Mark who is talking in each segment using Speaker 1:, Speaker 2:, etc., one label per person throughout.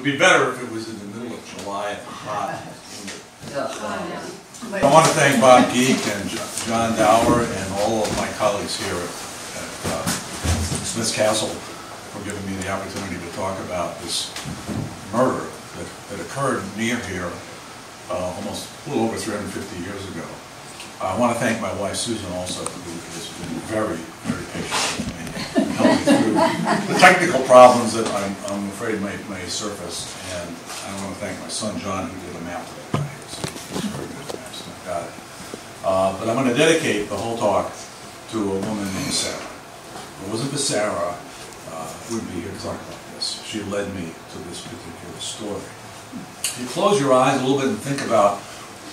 Speaker 1: be better if it was in the middle of July and hot. I want to thank Bob Geek and John Dower and all of my colleagues here at Smith's Castle for giving me the opportunity to talk about this murder that occurred near here almost a little over 350 years ago. I want to thank my wife Susan also, who has been very, very patient with me and helped me through the technical problems that I'm afraid may surface. And I want to thank my son John, who did a map that I got here. So he's very good at maps, and I got it. But I'm going to dedicate the whole talk to a woman named Sarah. If it wasn't for Sarah, I wouldn't be here to talk about this. She led me to this particular story. If you close your eyes a little bit and think about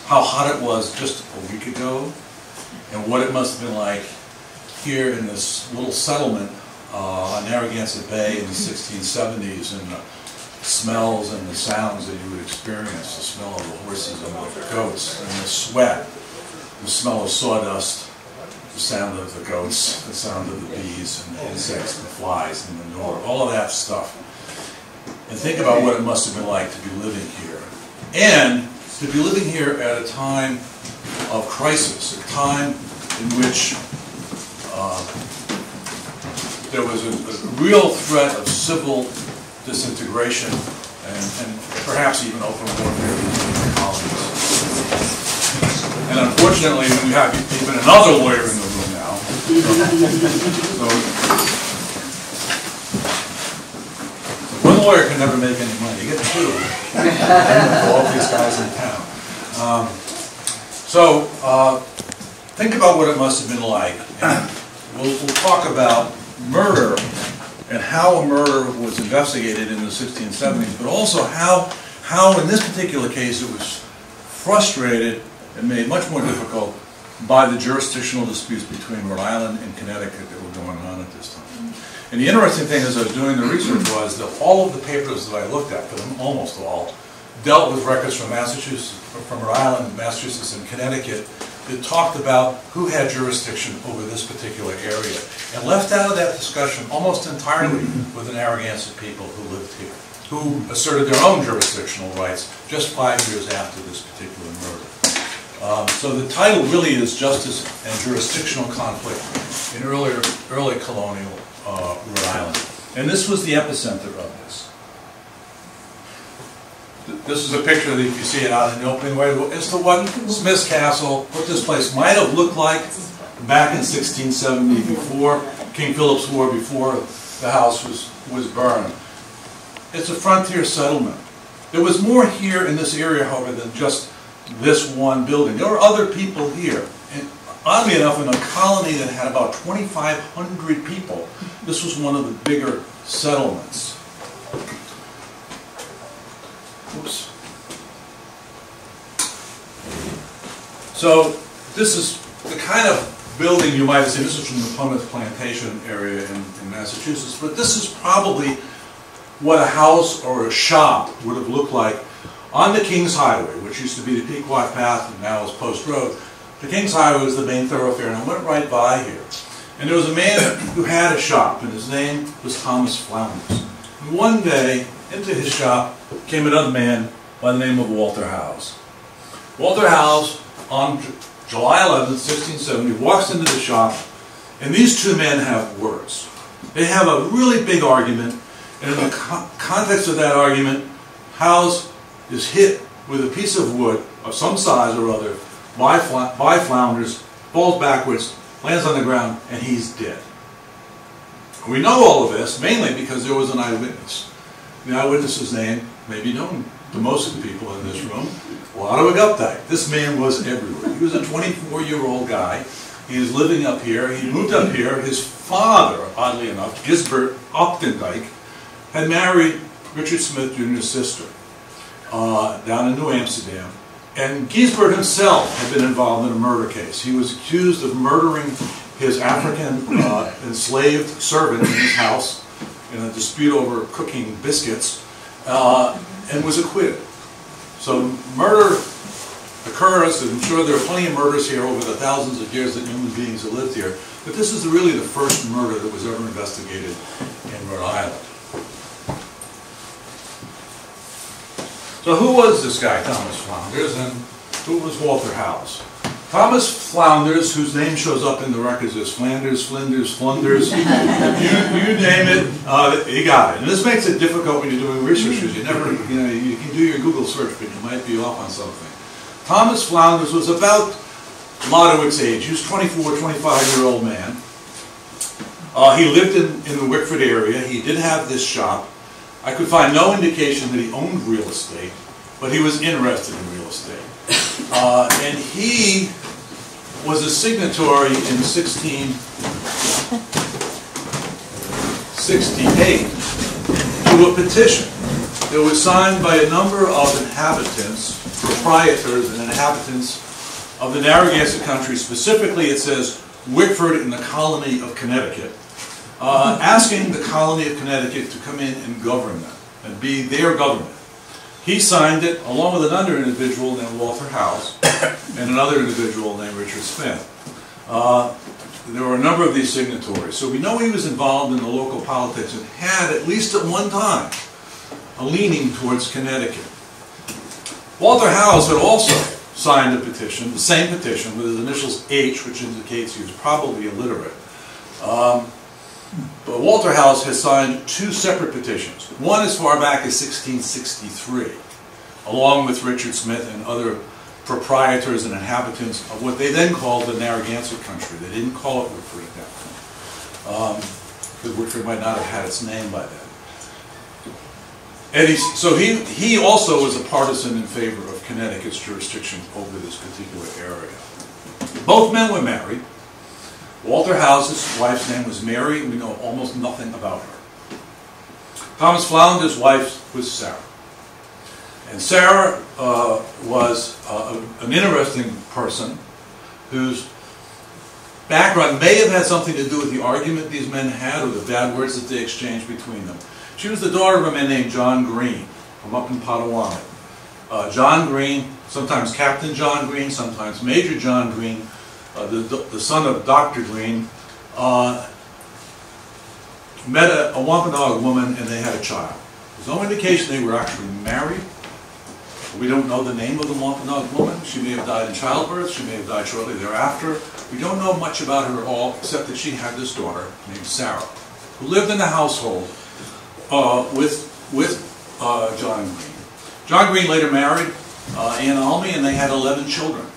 Speaker 1: how hot it was just a week ago and what it must have been like here in this little settlement on Narragansett Bay in the 1670s, and the smells and the sounds that you would experience, the smell of the horses and the goats, and the sweat, the smell of sawdust, the sound of the goats, the sound of the bees and the insects and the flies and the manure, all of that stuff. And think about what it must have been like to be living here. And to be living here at a time of crisis, a time in which there was a real threat of civil disintegration and perhaps even open warfare between the colonies. And unfortunately, we have even another lawyer in the room now. So one lawyer can never make any money. You get two. All these guys in town. Think about what it must have been like. And we'll talk about murder and how a murder was investigated in the 1670s, but also how in this particular case it was frustrated and made much more difficult by the jurisdictional disputes between Rhode Island and Connecticut that were going on at this time. And the interesting thing as I was doing the research was that all of the papers that I looked at, for them almost all, dealt with records from Massachusetts, from Rhode Island, Massachusetts, and Connecticut that talked about who had jurisdiction over this particular area, and left out of that discussion almost entirely with the Narragansett people who lived here, who asserted their own jurisdictional rights just 5 years after this particular murder. So the title really is Justice and Jurisdictional Conflict in early colonial Rhode Island. And this was the epicenter of this. This is a picture that you see it out in the opening way as to what Smith's Castle, what this place might have looked like back in 1670 before King Philip's War, before the house was burned. It's a frontier settlement. There was more here in this area, however, than just this one building. There were other people here. And oddly enough, in a colony that had about 2,500 people, this was one of the bigger settlements. Oops. So this is the kind of building you might have seen. This is from the Plymouth Plantation area in Massachusetts, but this is probably what a house or a shop would have looked like on the King's Highway, which used to be the Pequot Path and now is Post Road. The King's Highway was the main thoroughfare, and I went right by here. And there was a man who had a shop, and his name was Thomas Flounders. And one day, into his shop came another man by the name of Walter Howes. Walter Howes, on July 11, 1670, walks into the shop, and these two men have words. They have a really big argument, and in the context of that argument, Howes is hit with a piece of wood of some size or other by Flounders, falls backwards, lands on the ground, and he's dead. We know all of this mainly because there was an eyewitness. The eyewitness's name may be known to most of the people in this room, Ottawa Updike. This man was everywhere. He was a 24-year-old guy. He was living up here. He moved up here. His father, oddly enough, Gisbert Optendike, had married Richard Smith Jr.'s sister down in New Amsterdam. And Gisbert himself had been involved in a murder case. He was accused of murdering his African enslaved servant in his house in a dispute over cooking biscuits, and was acquitted. So murder occurs, and I'm sure there are plenty of murders here over the thousands of years that human beings have lived here, but this is really the first murder that was ever investigated in Rhode Island. So who was this guy, Thomas Flounders, and who was Walter House? Thomas Flounders, whose name shows up in the records as Flanders, Flinders, Flunders, you name it, he got it. And this makes it difficult when you're doing research, because you never, you can do your Google search, but you might be off on something. Thomas Flounders was about Lodowick's age. He was 24, 25-year-old man. He lived in the Wickford area. He did have this shop. I could find no indication that he owned real estate, but he was interested in real estate. And he was a signatory in 1668 to a petition that was signed by a number of inhabitants, proprietors and inhabitants of the Narragansett country. Specifically, it says Wickford in the colony of Connecticut, asking the colony of Connecticut to come in and govern them and be their government. He signed it along with another individual named Walter House and another individual named Richard Smith. There were a number of these signatories. So we know he was involved in the local politics and had, at least at one time, a leaning towards Connecticut. Walter House had also signed a petition, the same petition, with his initials H, which indicates he was probably illiterate. But Walter House has signed two separate petitions. One as far back as 1663, along with Richard Smith and other proprietors and inhabitants of what they then called the Narragansett country. They didn't call it Wickford at that point, because Wickford might not have had its name by then. And so he also was a partisan in favor of Connecticut's jurisdiction over this particular area. Both men were married. Walter House's wife's name was Mary. We know almost nothing about her. Thomas Flounders' wife was Sarah. And Sarah was an interesting person whose background may have had something to do with the argument these men had or the bad words that they exchanged between them. She was the daughter of a man named John Green from up in Potawatomi. John Green, sometimes Captain John Green, sometimes Major John Green, the son of Dr. Green, met a Wampanoag woman and they had a child. There's no indication they were actually married. We don't know the name of the Wampanoag woman. She may have died in childbirth. She may have died shortly thereafter. We don't know much about her at all, except that she had this daughter named Sarah, who lived in the household with John Green. John Green later married Anne Almy, and they had 11 children.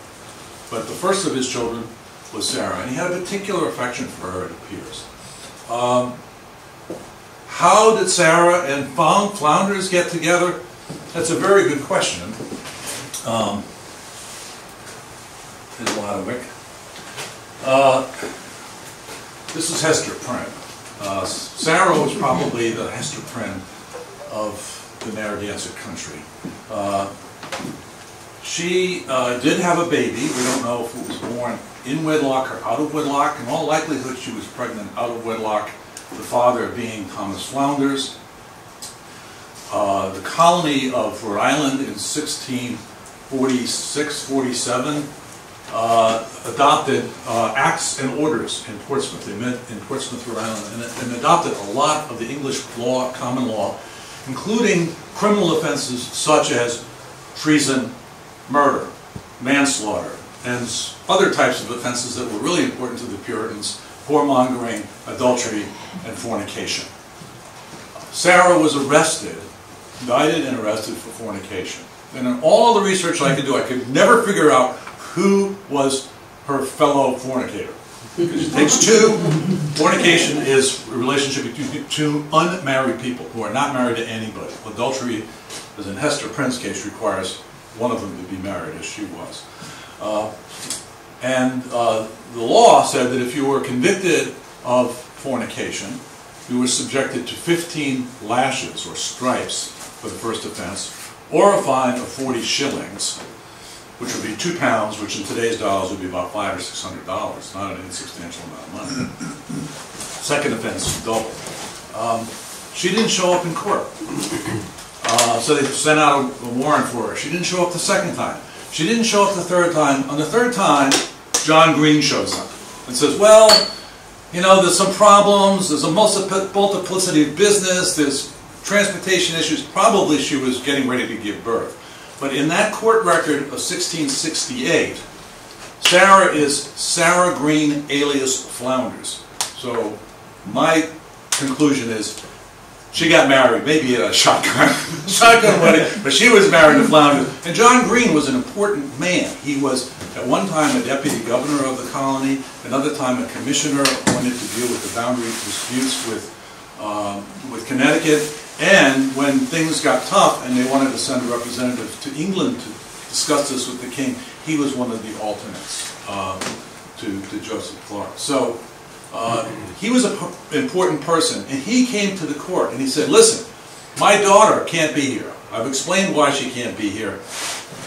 Speaker 1: But the first of his children was Sarah, and he had a particular affection for her, it appears. How did Sarah and Flounders get together? That's a very good question. There's Lodowick. This is Hester Prynne. Sarah was probably the Hester Prynne of the Narragansett country. She did have a baby. We don't know if it was born in wedlock or out of wedlock. In all likelihood, she was pregnant out of wedlock, the father being Thomas Flounders. The colony of Rhode Island in 1646-47 adopted acts and orders in Portsmouth. They met in Portsmouth, Rhode Island, and adopted a lot of the English law, common law, including criminal offenses such as treason, murder, manslaughter, and other types of offenses that were really important to the Puritans: whoremongering, adultery, and fornication. Sarah was arrested, indicted and arrested for fornication. And in all the research I could do, I could never figure out who was her fellow fornicator. Because it takes two. Fornication is a relationship between two unmarried people who are not married to anybody. Adultery, as in Hester Prynne's case, requires one of them to be married, as she was. The law said that if you were convicted of fornication, you were subjected to 15 lashes or stripes for the first offense, or a fine of 40 shillings, which would be 2 pounds, which in today's dollars would be about $500 or $600, not an insubstantial amount of money. Second offense, double. She didn't show up in court. So they sent out a warrant for her. She didn't show up the second time. She didn't show up the third time. On the third time, John Green shows up and says, well, you know, there's some problems. There's a multiplicity of business. There's transportation issues, probably she was getting ready to give birth. But in that court record of 1668, Sarah is Sarah Green alias Flounders. So my conclusion is she got married, maybe at a shotgun wedding, but she was married to Flounders. And John Green was an important man. He was at one time a deputy governor of the colony, another time a commissioner appointed to deal with the boundary disputes with Connecticut. And when things got tough and they wanted to send a representative to England to discuss this with the king, he was one of the alternates to Joseph Clark. So he was an important person, and he came to the court and he said, listen, my daughter can't be here. I've explained why she can't be here,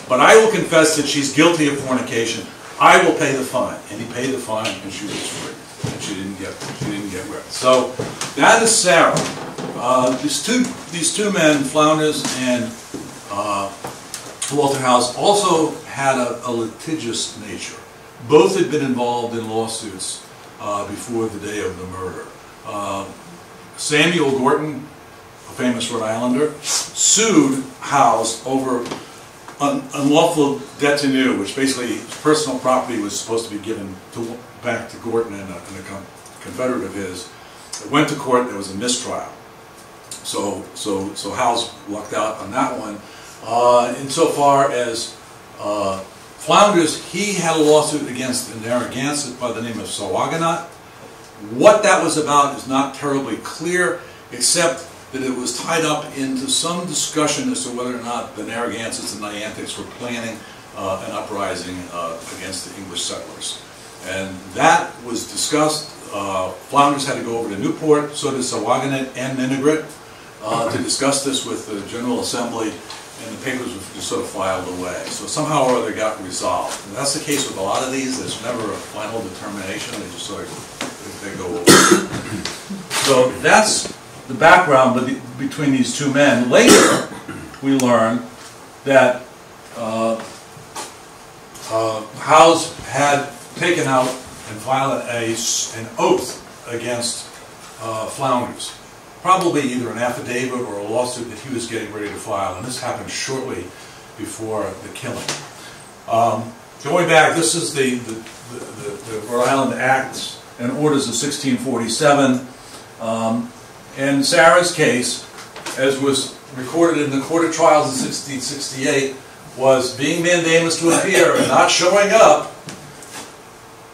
Speaker 1: but I will confess that she's guilty of fornication. I will pay the fine. And he paid the fine, and she was free. And she didn't get whipped. So that is Sarah. These two men, Flounders and Walter House, also had a litigious nature. Both had been involved in lawsuits before the day of the murder. Samuel Gorton, a famous Rhode Islander, sued House over unlawful detenue, which basically personal property was supposed to be given back to Gorton and a confederate of his. It went to court. There was a mistrial. So House lucked out on that one. Insofar as Flounders, he had a lawsuit against the Narragansett by the name of Sawaganot. What that was about is not terribly clear, except that it was tied up into some discussion as to whether or not the Narragansetts and Niantics were planning an uprising against the English settlers. And that was discussed. Flounders had to go over to Newport, so did Sawaganot and Ninigret, to discuss this with the General Assembly, and the papers were just sort of filed away. So somehow or other got resolved. And that's the case with a lot of these. There's never a final determination. They just sort of they go over. So that's the background between these two men. Later, we learn that Howes had taken out and filed an oath against Flounders. Probably either an affidavit or a lawsuit that he was getting ready to file, and this happened shortly before the killing. Going back, this is the Rhode Island Acts and Orders of 1647. In Sarah's case, as was recorded in the Court of Trials in 1668, was being mandamus to appear and not showing up.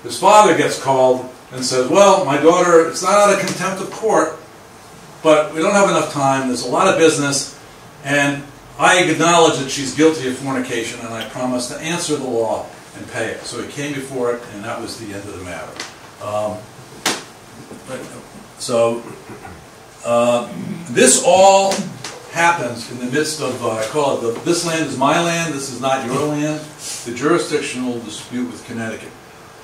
Speaker 1: His father gets called and says, well, my daughter, it's not out of contempt of court, but we don't have enough time, there's a lot of business, and I acknowledge that she's guilty of fornication, and I promise to answer the law and pay it. So he came before it, and that was the end of the matter. This all happens in the midst of, I call it, this land is my land, this is not your land, the jurisdictional dispute with Connecticut.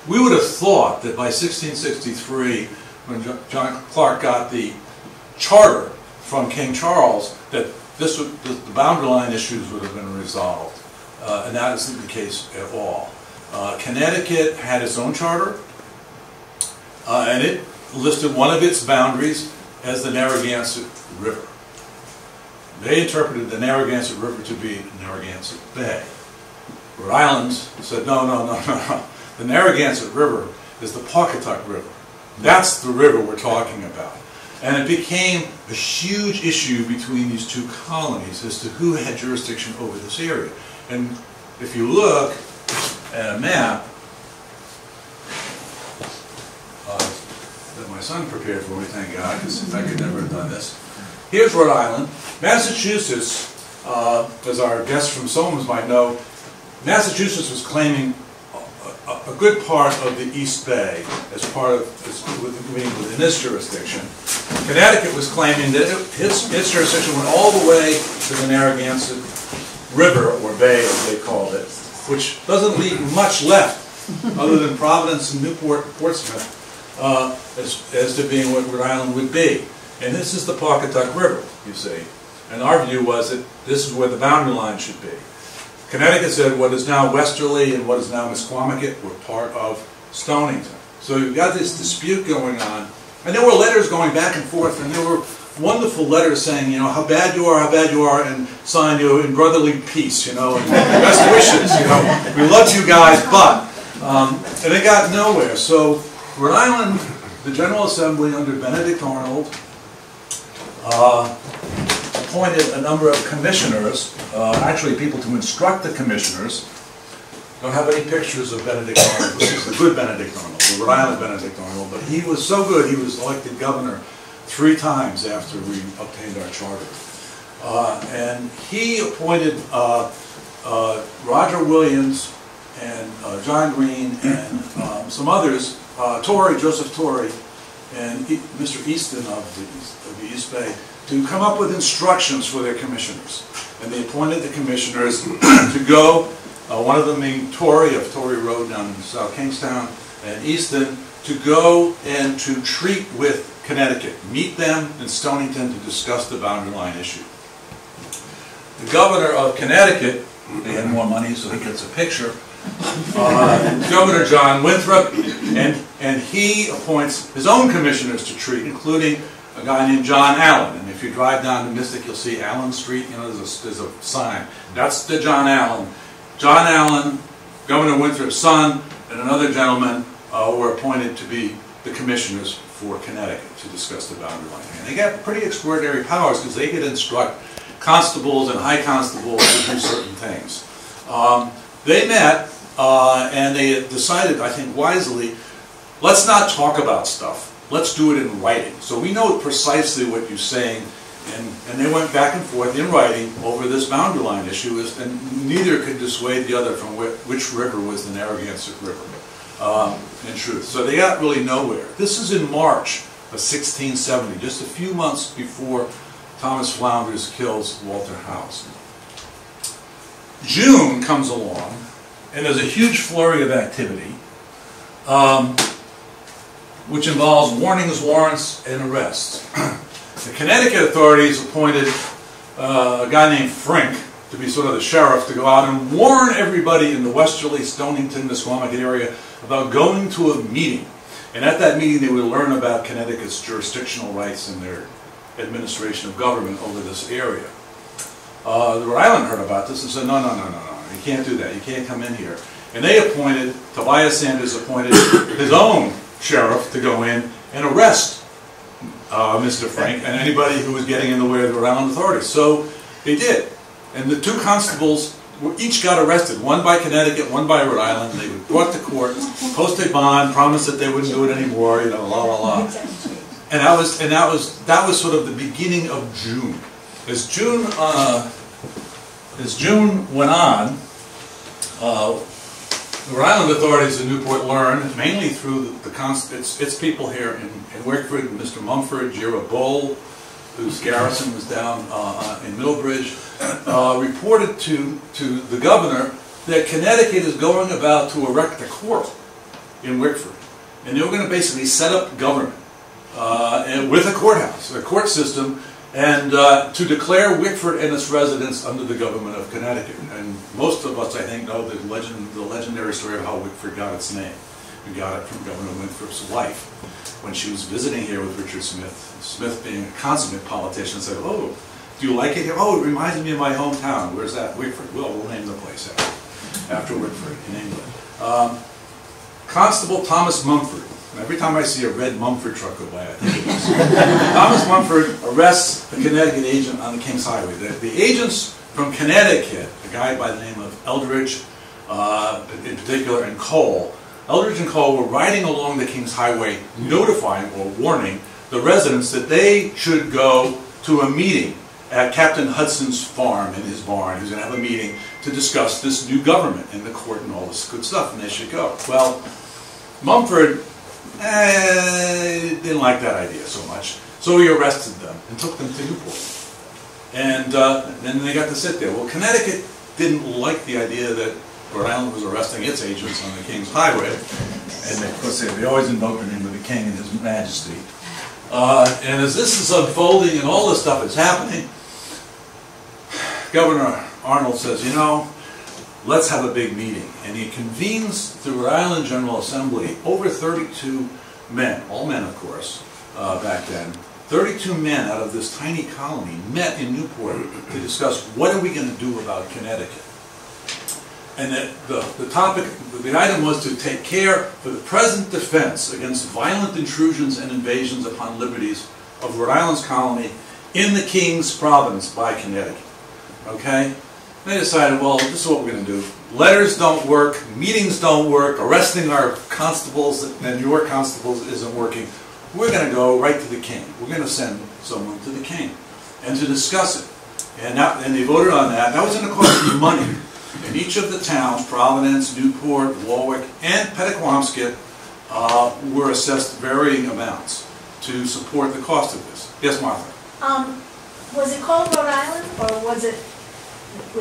Speaker 1: We would have thought that by 1663, when John Clark got the charter from King Charles, that the boundary line issues would have been resolved, and that isn't the case at all. Connecticut had its own charter, and it listed one of its boundaries as the Narragansett River. They interpreted the Narragansett River to be Narragansett Bay. Rhode Island said, no. The Narragansett River is the Pawcatuck River. That's the river we're talking about. And it became a huge issue between these two colonies as to who had jurisdiction over this area. And if you look at a map that my son prepared for me, thank God, because I could never have done this. Here's Rhode Island. Massachusetts, as our guest from Solms might know, Massachusetts was claiming a good part of the East Bay as part of within this jurisdiction. Connecticut was claiming that its jurisdiction went all the way to the Narragansett River, or Bay as they called it, which doesn't leave much left other than Providence and Newport and Portsmouth as to being what Rhode Island would be. And this is the Pawcatuck River, you see. And our view was that this is where the boundary line should be. Connecticut said what is now Westerly and what is now Misquamicut were part of Stonington. So you've got this dispute going on, and there were letters going back and forth, and there were wonderful letters saying, you know, how bad you are, and sign you in brotherly peace, you know, and best wishes, you know. We love you guys, but, and it got nowhere. So Rhode Island, the General Assembly under Benedict Arnold, appointed a number of commissioners, actually people to instruct the commissioners. Don't have any pictures of Benedict Arnold. This is the good Benedict Arnold, the Rhode Island Benedict Arnold, but he was so good, he was elected governor 3 times after we obtained our charter. And he appointed Roger Williams and John Green and some others, Joseph Torrey, and Mr. Easton of the East Bay, to come up with instructions for their commissioners. And they appointed the commissioners to go, one of them being Torrey of Torrey Road down in South Kingstown, and Easton, to go and to treat with Connecticut, meet them in Stonington to discuss the boundary line issue. The governor of Connecticut, they had more money so he gets a picture, Governor John Winthrop, and he appoints his own commissioners to treat, including a guy named John Allen. And if you drive down to Mystic, you'll see Allen Street, you know, there's a sign. That's the John Allen. John Allen, Governor Winthrop's son, and another gentleman were appointed to be the commissioners for Connecticut to discuss the boundary line. And they got pretty extraordinary powers because they could instruct constables and high constables to do certain things. They met and they decided, I think wisely, let's not talk about stuff. Let's do it in writing. So we know precisely what you're saying. And they went back and forth in writing over this boundary line issue, and neither could dissuade the other from which river was the Narragansett River, in truth. So they got really nowhere. This is in March of 1670, just a few months before Thomas Flounders kills Walter House. June comes along, and there's a huge flurry of activity, which involves warnings, warrants, and arrests. The Connecticut authorities appointed a guy named Frink to be sort of the sheriff to go out and warn everybody in the westerly Stonington, Misquamicut area about going to a meeting. And at that meeting they would learn about Connecticut's jurisdictional rights and their administration of government over this area. The Rhode Island heard about this and said, no, you can't do that, you can't come in here. And they appointed, Tobias Sanders appointed his own sheriff to go in and arrest Mr. Frank and anybody who was getting in the way of the Rhode Island authorities. So they did. And the 2 constables each got arrested, one by Connecticut, one by Rhode Island. They were brought to court, posted bond, promised that they wouldn't do it anymore, you know, la la la. And that was sort of the beginning of June. As June went on, the Rhode Island authorities in Newport learned, mainly through its people here in Wickford, Mr. Mumford, Jira Bull, whose garrison was down in Middlebridge, reported to the governor that Connecticut is going about to erect a court in Wickford. And they were going to basically set up government with a courthouse, a court system, and to declare Wickford and its residents under the government of Connecticut. And most of us, I think, know the legendary story of how Wickford got its name. We got it from Governor Winthrop's wife when she was visiting here with Richard Smith. Smith, being a consummate politician, said, "Oh, do you like it here? Oh, it reminds me of my hometown. Where's that? Wickford. Well, we'll name the place after Wickford in England." Constable Thomas Mumford. Every time I see a red Mumford truck go by, I think of this. Thomas Mumford arrests a Connecticut agent on the King's Highway. The agents from Connecticut, a guy by the name of Eldridge in particular, and Cole. Eldridge and Cole were riding along the King's Highway notifying or warning the residents that they should go to a meeting at Captain Hudson's farm in his barn. He was going to have a meeting to discuss this new government and the court and all this good stuff, and they should go. Well, Mumford didn't like that idea so much, so he arrested them and took them to Newport. And then they got to sit there. Well, Connecticut didn't like the idea that Rhode Island was arresting its agents on the King's Highway, and of course they always invoked the name of the King and His Majesty. And as this is unfolding and all this stuff is happening, Governor Arnold says, you know, let's have a big meeting. And he convenes the Rhode Island General Assembly, over 32 men, all men of course, back then, 32 men out of this tiny colony met in Newport to discuss what are we going to do about Connecticut. And the topic, the item was to take care for the present defense against violent intrusions and invasions upon liberties of Rhode Island's colony in the King's province by Connecticut. Okay? They decided, well, this is what we're going to do. Letters don't work, meetings don't work, arresting our constables and your constables isn't working. We're going to go right to the King. We're going to send someone to the King and to discuss it. And they voted on that. That was going to cost money. And each of the towns, Providence, Newport, Warwick, and Pettaquamscut, were assessed varying amounts to support the cost of this. Yes, Martha?
Speaker 2: Was it called Rhode Island, or was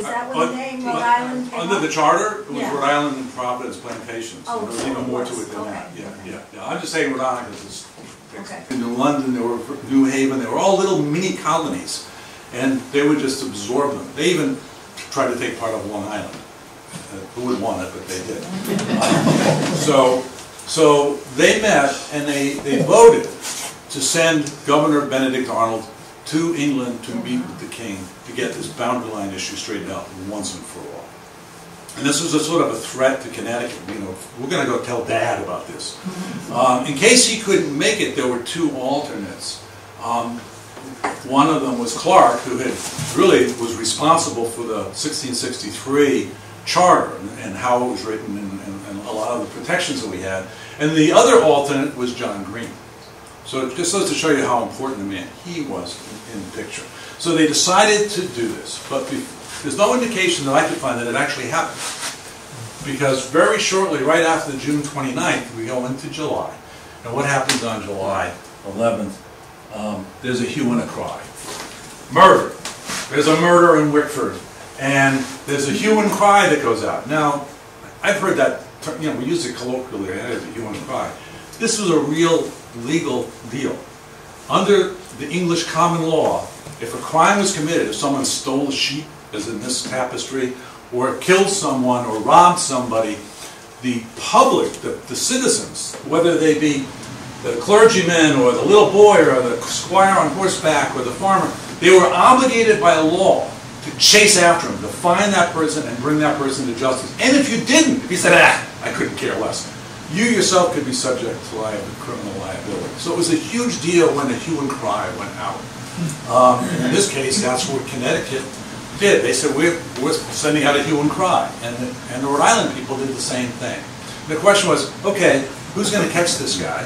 Speaker 2: that what the name, Rhode Island?
Speaker 1: Under the charter, it was
Speaker 2: Yeah.
Speaker 1: Rhode Island and Providence Plantations.
Speaker 2: Oh,
Speaker 1: There was
Speaker 2: so
Speaker 1: even more to
Speaker 2: was.
Speaker 1: it than
Speaker 2: Okay.
Speaker 1: that. Yeah. I'm just saying Rhode Island because it's
Speaker 2: Okay.
Speaker 1: in London, there were New Haven, they were all little mini colonies, and they would just absorb them. They even tried to take part of Long Island. Who would want it, but they did. So they met and they voted to send Governor Benedict Arnold to England to meet with the King to get this boundary line issue straightened out once and for all. And this was a sort of a threat to Connecticut. You know, we're going to go tell Dad about this. In case he couldn't make it, there were two alternates. One of them was Clark, who had really was responsible for the 1663 charter and how it was written and a lot of the protections that we had. And the other alternate was John Green. So it just goes to show you how important a man he was in the picture. So they decided to do this, but there's no indication that I could find that it actually happened. Because very shortly, right after June 29th, we go into July. And what happens on July 11th? There's a hue and a cry. Murder. There's a murder in Wickford. And there's a hue and cry that goes out. Now, I've heard that, you know, we use it colloquially, as a hue and cry. This was a real legal deal. Under the English common law, if a crime was committed, if someone stole a sheep, as in this tapestry, or killed someone or robbed somebody, the public, the citizens, whether they be the clergyman or the little boy or the squire on horseback or the farmer, they were obligated by law to chase after him, to find that person and bring that person to justice. And if you didn't, if you said, I couldn't care less, you yourself could be subject to criminal liability. So it was a huge deal when the hue and cry went out. In this case, that's what Connecticut did. They said, we're sending out a hue and cry. And the Rhode Island people did the same thing. And the question was, okay, who's going to catch this guy?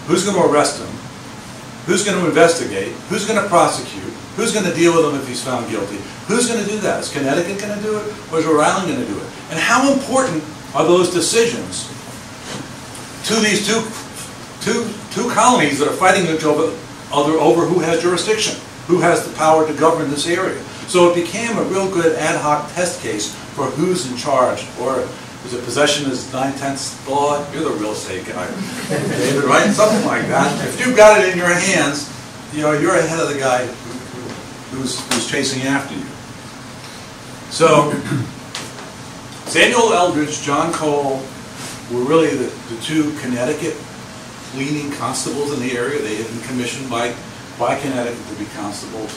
Speaker 1: Who's going to arrest him? Who's going to investigate? Who's going to prosecute? Who's going to deal with him if he's found guilty? Who's going to do that? Is Connecticut going to do it, or is Rhode Island going to do it? And how important are those decisions to these two colonies that are fighting each other over who has jurisdiction, who has the power to govern this area? So it became a real good ad hoc test case for who's in charge, or is it possession is 9/10 the law? You're the real estate guy, David, right? Something like that. If you've got it in your hands, you know, you're ahead of the guy who's chasing after you. So Samuel Eldridge, John Cole were really the two Connecticut-leaning constables in the area. They had been commissioned by Connecticut to be constables.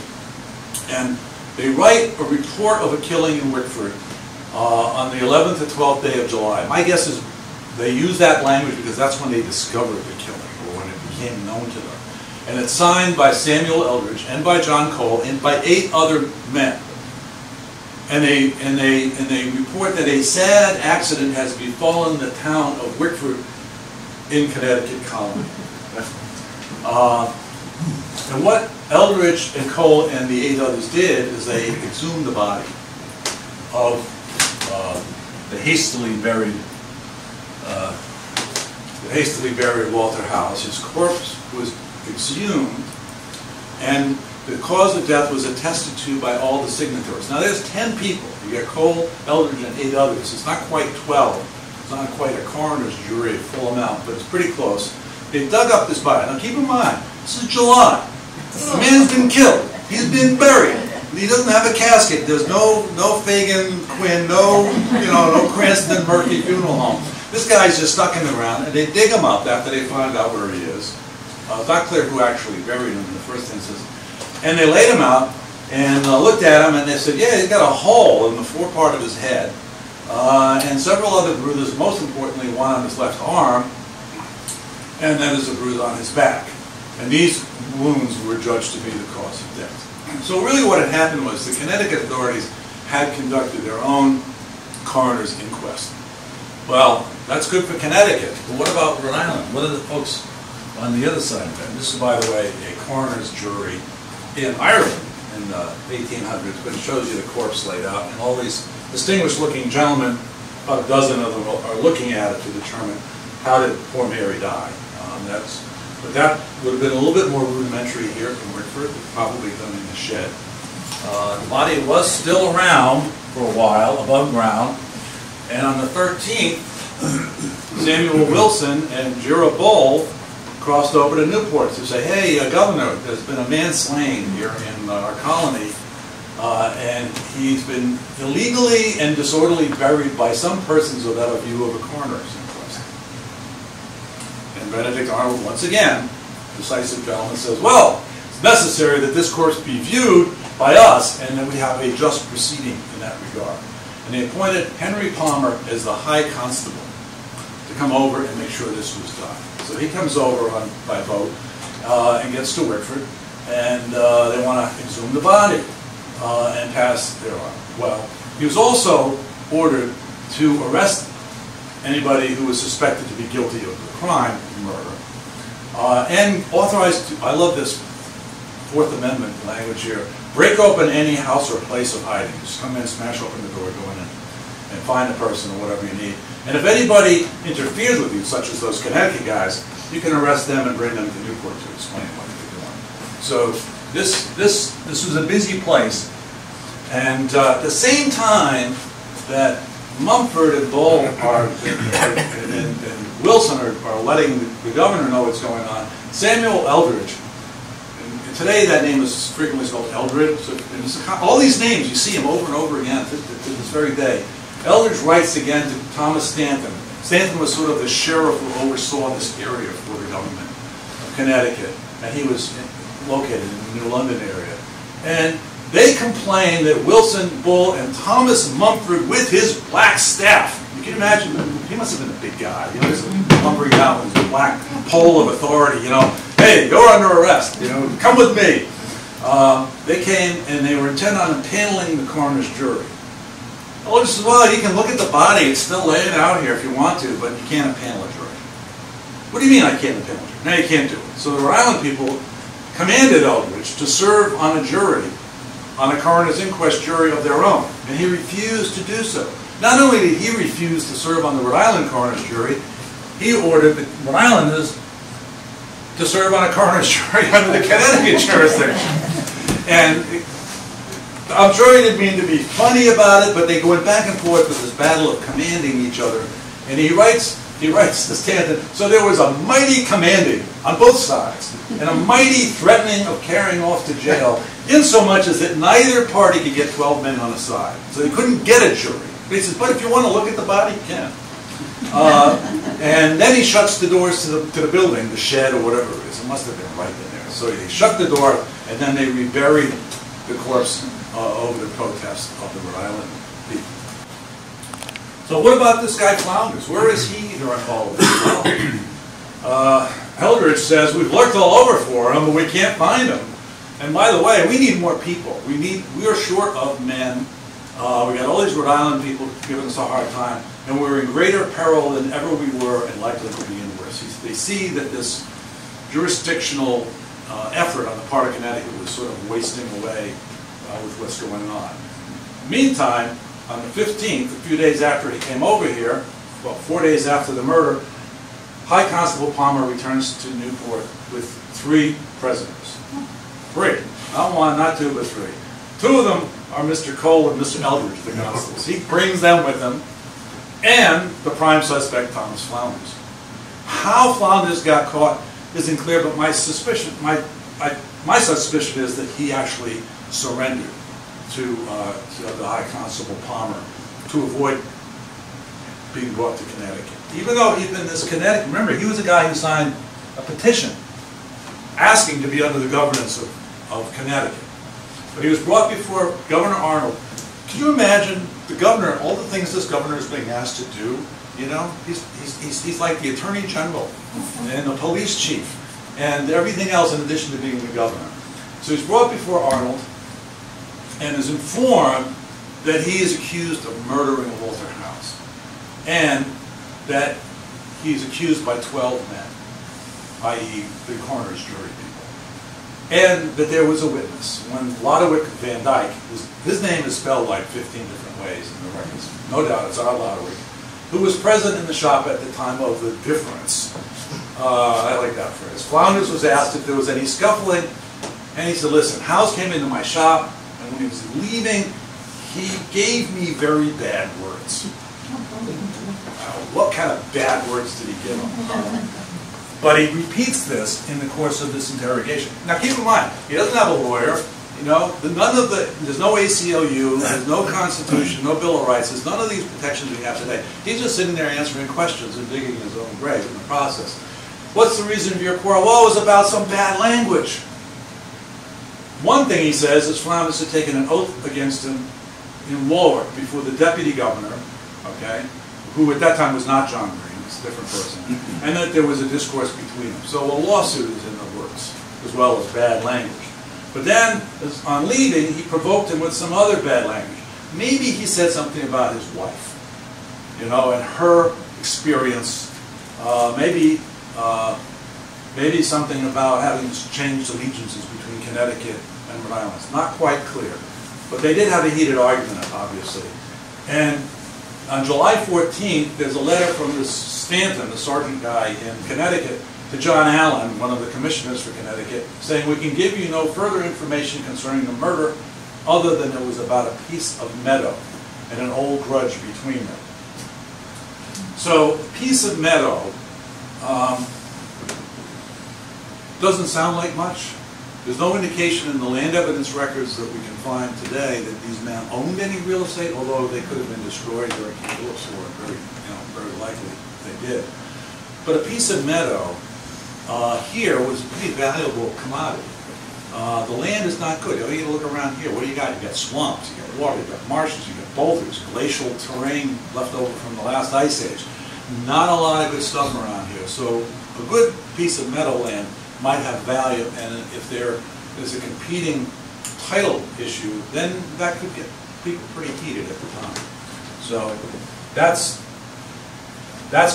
Speaker 1: And they write a report of a killing in Wickford on the 11th to 12th day of July. My guess is they use that language because that's when they discovered the killing, or when it became known to them. And it's signed by Samuel Eldridge and by John Cole and by 8 other men. And they report that a sad accident has befallen the town of Wickford in Connecticut colony. And what Eldridge and Cole and the 8 others did is they exhumed the body of the hastily buried Walter House. His corpse was exhumed, and the cause of death was attested to by all the signatories. Now there's 10 people. You got Cole, Eldridge, and 8 others. It's not quite 12. It's not quite a coroner's jury, full amount, but it's pretty close. They dug up this body. Now keep in mind, this is July. The man's been killed. He's been buried. He doesn't have a casket. There's no Fagin Quinn, no Cranston Murphy funeral home. This guy's just stuck in the ground, and they dig him up after they find out where he is. Not clear who actually buried him in the first instance. And they laid him out and looked at him, and they said, yeah, he's got a hole in the forepart of his head, and several other bruises, most importantly one on his left arm, and then there's a bruise on his back. And these wounds were judged to be the cause of death. So really what had happened was the Connecticut authorities had conducted their own coroner's inquest. Well, that's good for Connecticut, but what about Rhode Island? What are the folks on the other side of that? This is, by the way, a coroner's jury in Ireland in the 1800s, but it shows you the corpse laid out, and all these distinguished-looking gentlemen, about a dozen of them, are looking at it to determine how did poor Mary die. But that would have been a little bit more rudimentary here in Wickford, probably done in the shed. The body was still around for a while, above ground, and on the 13th, Samuel Wilson and Jura Bull crossed over to Newport to say, hey, Governor, there's been a man slain here in our colony, and he's been illegally and disorderly buried by some persons without a view of a coroner's inquest. And Benedict Arnold, once again, decisive gentleman, says, well, it's necessary that this corpse be viewed by us and that we have a just proceeding in that regard. And they appointed Henry Palmer as the High Constable to come over and make sure this was done. So he comes over by boat and gets to Wickford, and they want to exhume the body and pass their on. Well, he was also ordered to arrest anybody who was suspected to be guilty of the crime, murder, and authorized to, I love this Fourth Amendment language here, break open any house or place of hiding. Just come in, smash open the door, go in and find the person or whatever you need. And if anybody interferes with you, such as those Connecticut guys, you can arrest them and bring them to Newport to explain what they're doing. So this was a busy place. And at the same time that Mumford and Bull and Wilson are letting the governor know what's going on, Samuel Eldridge, and today that name is frequently spelled Eldred, so all these names, you see them over and over again to this very day. Eldridge writes again to Thomas Stanton. Stanton was sort of the sheriff who oversaw this area for the government of Connecticut, and he was located in the New London area. And they complained that Wilson, Bull, and Thomas Mumford with his black staff, you can imagine, he must have been a big guy, you know, he's lumbering out with his black pole of authority, you know, hey, you're under arrest, you know, come with me. They came and they were intent on impaneling the coroner's jury. Eldridge says, well, you can look at the body, it's still laying out here if you want to, but you can't impanel a jury. What do you mean I can't impanel a jury? No, you can't do it. So the Rhode Island people commanded Eldridge to serve on a jury, on a coroner's inquest jury of their own, and he refused to do so. Not only did he refuse to serve on the Rhode Island coroner's jury, he ordered the Rhode Islanders to serve on a coroner's jury under the Connecticut jurisdiction. And I'm sure he didn't mean to be funny about it, but they went back and forth with this battle of commanding each other. And he writes to Stanton, so there was a mighty commanding on both sides, and a mighty threatening of carrying off to jail, insomuch as that neither party could get 12 men on a side. So they couldn't get a jury. But he says, but if you want to look at the body, you can. And then he shuts the doors to the building, the shed or whatever it is. It must have been right in there. So they shut the door, and then they reburied the corpse over the protest of the Rhode Island people. So what about this guy Flounders? Where is he during all of this? Well, Eldridge says, we've looked all over for him, but we can't find him. And by the way, we need more people. We are short of men. We got all these Rhode Island people giving us a hard time, and we're in greater peril than ever we were and likely to be in worse. They see that this jurisdictional effort on the part of Connecticut was sort of wasting away with what's going on. Meantime, on the 15th, a few days after he came over here, well, 4 days after the murder, High Constable Palmer returns to Newport with 3 prisoners. 3. Not 1, not 2, but 3. 2 of them are Mr. Cole and Mr. Eldridge, the constables. He brings them with him, and the prime suspect, Thomas Flounders. How Flounders got caught isn't clear, but my suspicion is that he actually surrendered to the High Constable Palmer to avoid being brought to Connecticut. Even though he'd been this Connecticut, remember, he was a guy who signed a petition asking to be under the governance of Connecticut. But he was brought before Governor Arnold. Can you imagine the governor, all the things this governor is being asked to do? You know, he's like the attorney general and the police chief and everything else in addition to being the governor. So he's brought before Arnold and is informed that he is accused of murdering Walter House and that he's accused by 12 men, i.e. the coroner's jury people, and that there was a witness. When Lodewick Van Dyke, his name is spelled like 15 different ways in the records, no doubt it's our Lodewick, who was present in the shop at the time of the difference. I like that phrase. Flounders was asked if there was any scuffling, and he said, listen, House came into my shop, and when he was leaving, he gave me very bad words. What kind of bad words did he give him? But he repeats this in the course of this interrogation. Now keep in mind, he doesn't have a lawyer. You know, there's no ACLU, there's no Constitution, no Bill of Rights, there's none of these protections we have today. He's just sitting there answering questions and digging his own grave in the process. What's the reason of your quarrel? Well, it was about some bad language. One thing he says is Flounders had taken an oath against him in Warwick before the deputy governor, okay, who at that time was not John Green, it's a different person, and that there was a discourse between them. So a lawsuit is in the works, as well as bad language. But then, on leaving, he provoked him with some other bad language. Maybe he said something about his wife, you know, and her experience. Maybe something about having changed allegiances between Connecticut and Rhode Island. It's not quite clear. But they did have a heated argument, obviously. And on July 14th, there's a letter from this Stanton, the sergeant guy in Connecticut, to John Allen, one of the commissioners for Connecticut, saying, we can give you no further information concerning the murder other than it was about a piece of meadow and an old grudge between them. So, piece of meadow doesn't sound like much. There's no indication in the land evidence records that we can find today that these men owned any real estate, although they could have been destroyed during the Phillips War. Very likely they did. But a piece of meadow here was a pretty valuable commodity. The land is not good. You look around here. What do you got? You got swamps, you got water, you got marshes, you got boulders, glacial terrain left over from the last ice age. Not a lot of good stuff around here. So a good piece of meadowland might have value, and if there is a competing title issue, then that could get people pretty heated at the time. So that's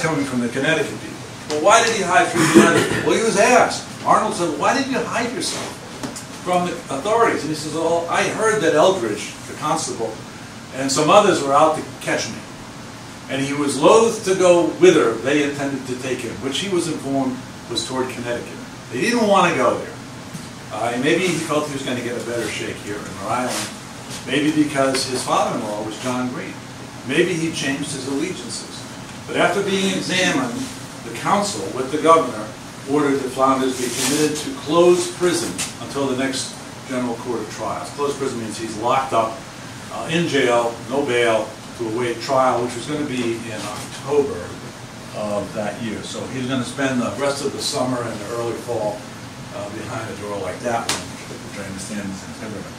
Speaker 1: coming from the Connecticut people. Well, why did he hide from Connecticut? Well, he was asked. Arnold said, why did you hide yourself from the authorities? And he says, well, I heard that Eldridge, the constable, and some others were out to catch me. And he was loath to go whither they intended to take him, which he was informed was toward Connecticut. He didn't want to go there. Maybe he felt he was going to get a better shake here in Rhode Island. Maybe because his father-in-law was John Green. Maybe he changed his allegiances. But after being examined, the council, with the governor, ordered that Flounders be committed to closed prison until the next general court of trials. Closed prison means he's locked up in jail, no bail, to await trial, which was going to be in October of that year. So he's going to spend the rest of the summer and the early fall behind a door like that one, which I understand is intimidating.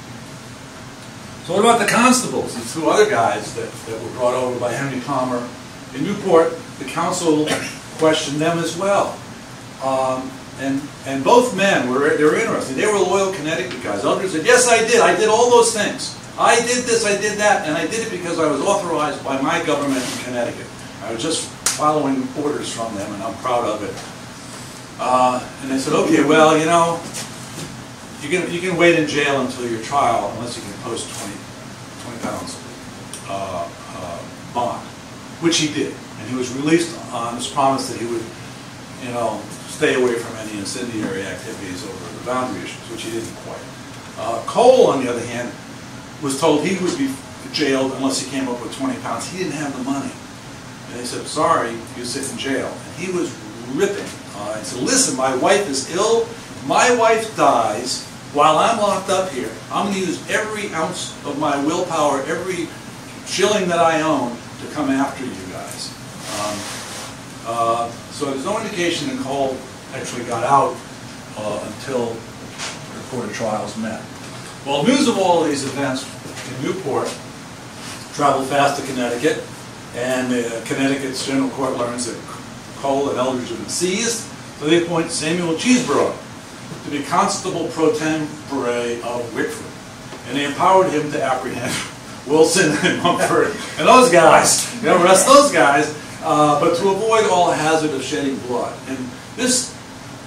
Speaker 1: So what about the constables, these two other guys that were brought over by Henry Palmer in Newport? The council questioned them as well. And both men they were interested. They were loyal Connecticut guys. Eldridge said, yes, I did. I did all those things. I did this, I did that, and I did it because I was authorized by my government in Connecticut. I was just following orders from them, and I'm proud of it. And they said, okay, well, you know, you can wait in jail until your trial unless you can post 20 pounds bond, which he did. And he was released on his promise that he would, you know, stay away from any incendiary activities over the boundary issues, which he didn't quite. Cole, on the other hand, was told he would be jailed unless he came up with 20 pounds. He didn't have the money. And they said, sorry, you sit in jail. And he was ripping. He said, listen, my wife is ill. If my wife dies while I'm locked up here, I'm going to use every ounce of my willpower, every shilling that I own to come after you guys. So there's no indication that Cole actually got out until the Court of Trials met. Well, news of all of these events in Newport traveled fast to Connecticut, and Connecticut's General Court learns that Cole and Eldridge have been seized, so they appoint Samuel Cheeseborough to be Constable Pro Tempore of Wickford, and they empowered him to apprehend Wilson and Mumford and those guys, arrest those guys, but to avoid all hazard of shedding blood. And this,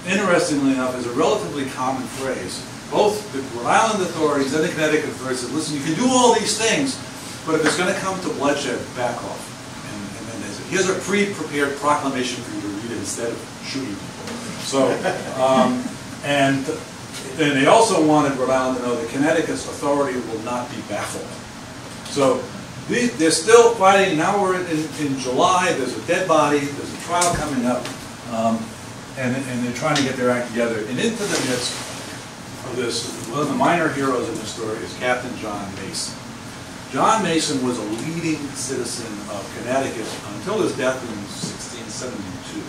Speaker 1: interestingly enough, is a relatively common phrase. Both the Rhode Island authorities and the Connecticut authorities said, listen, you can do all these things, but if it's going to come to bloodshed, back off. And then they said, here's a pre-prepared proclamation for you to read instead of shooting people. So, and they also wanted Rhode Island to know that Connecticut's authority will not be baffled. So they're still fighting. Now we're in July. There's a dead body. There's a trial coming up. And they're trying to get their act together. And into the midst of this, one of the minor heroes in the story is Captain John Mason. John Mason was a leading citizen of Connecticut until his death in 1672.